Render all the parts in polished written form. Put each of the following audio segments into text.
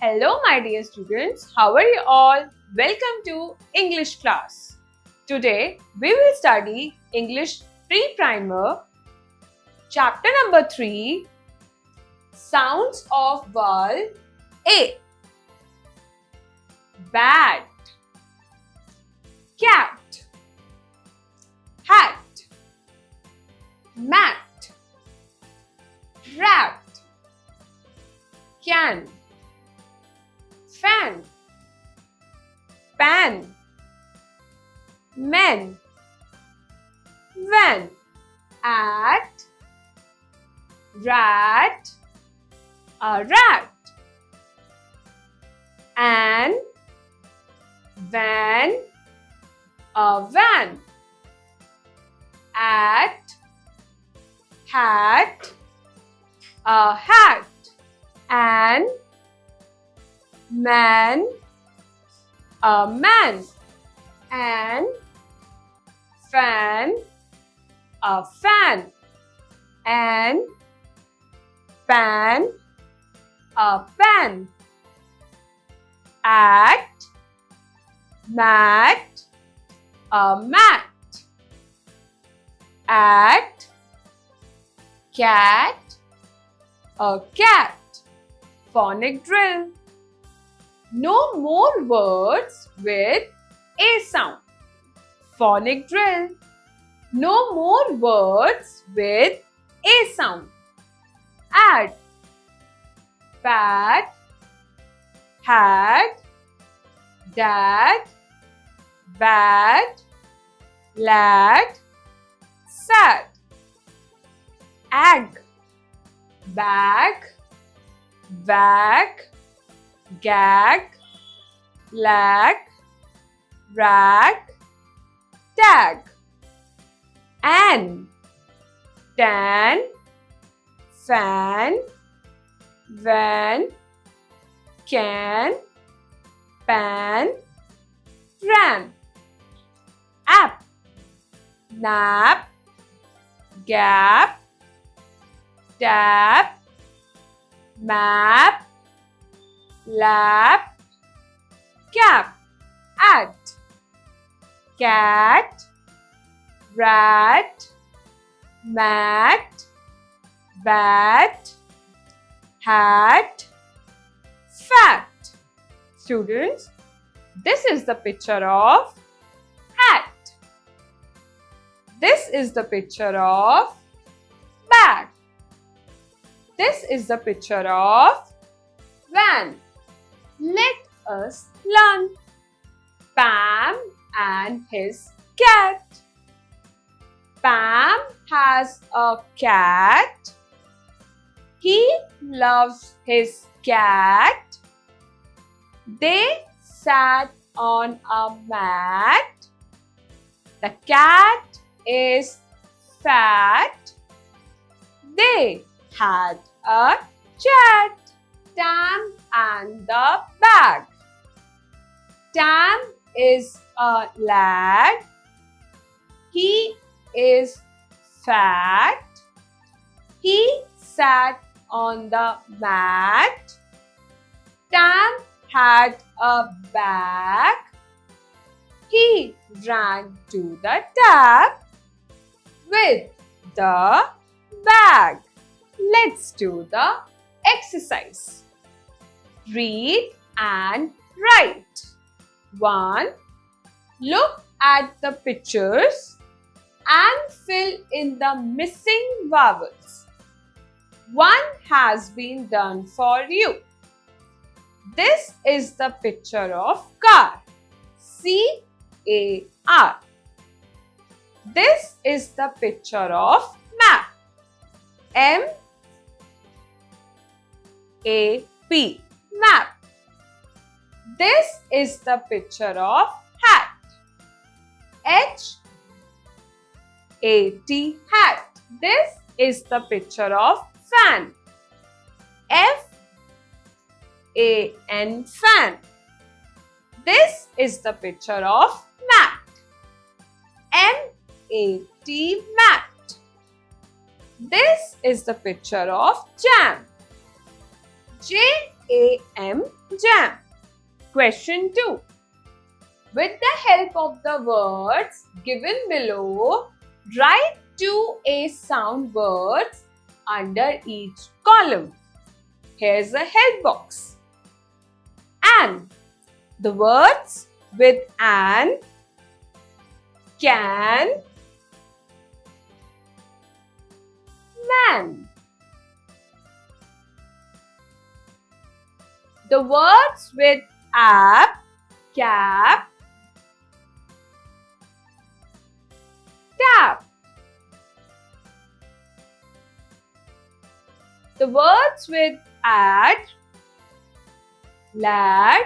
Hello my dear students, how are you all? Welcome to English class. Today we will study English Pre-Primer, chapter number 3, Sounds of Vowel A. Bat, cat, hat, mat, rat, can, fan, pan, men, van, at, rat, a rat, an, van, a van, at, hat, a hat, an, man, a man, and fan, a fan, and pan, a pan, at, mat, a mat, at, cat, a cat. Phonic drill. No more words with A sound. Phonic drill. No more words with A sound. Add. Pat, hat, dad, bat, lad, sad. Ag. Bag, wag, gag, lag, rag, tag. An, tan, fan, van, can, pan, ran. App, nap, gap, tap, map, lap, cap. At, cat, rat, mat, bat, hat, fat. Students, this is the picture of hat. This is the picture of bag. This is the picture of van. Let us learn. Pam and his cat. Pam has a cat. He loves his cat. They sat on a mat. The cat is fat. They had a chat. Tam and the bag. Tam is a lad. He is fat. He sat on the mat. Tam had a bag. He ran to the tap with the bag. Let's do the exercise. Read and write. 1. Look at the pictures and fill in the missing vowels. 1 has been done for you. This is the picture of car. C-A-R. This is the picture of map. M-A-P. Map. This is the picture of hat. H-A-T. Hat. This is the picture of fan. F-A-N. Fan. This is the picture of mat. M-A-T. Mat. This is the picture of jam. J-A-M, jam. Question 2. With the help of the words given below, write 2 A sound words under each column. Here's a help box. An. The words with an: can, man. The words with app: cap, tap. The words with add: lad,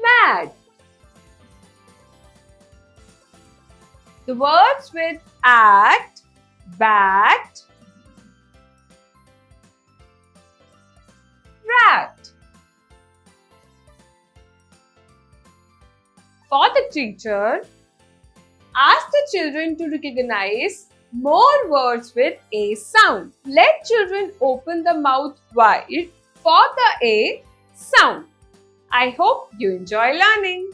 mad. The words with at: bat, rat. For the teacher, ask the children to recognize more words with A sound. Let children open the mouth wide for the A sound. I hope you enjoy learning.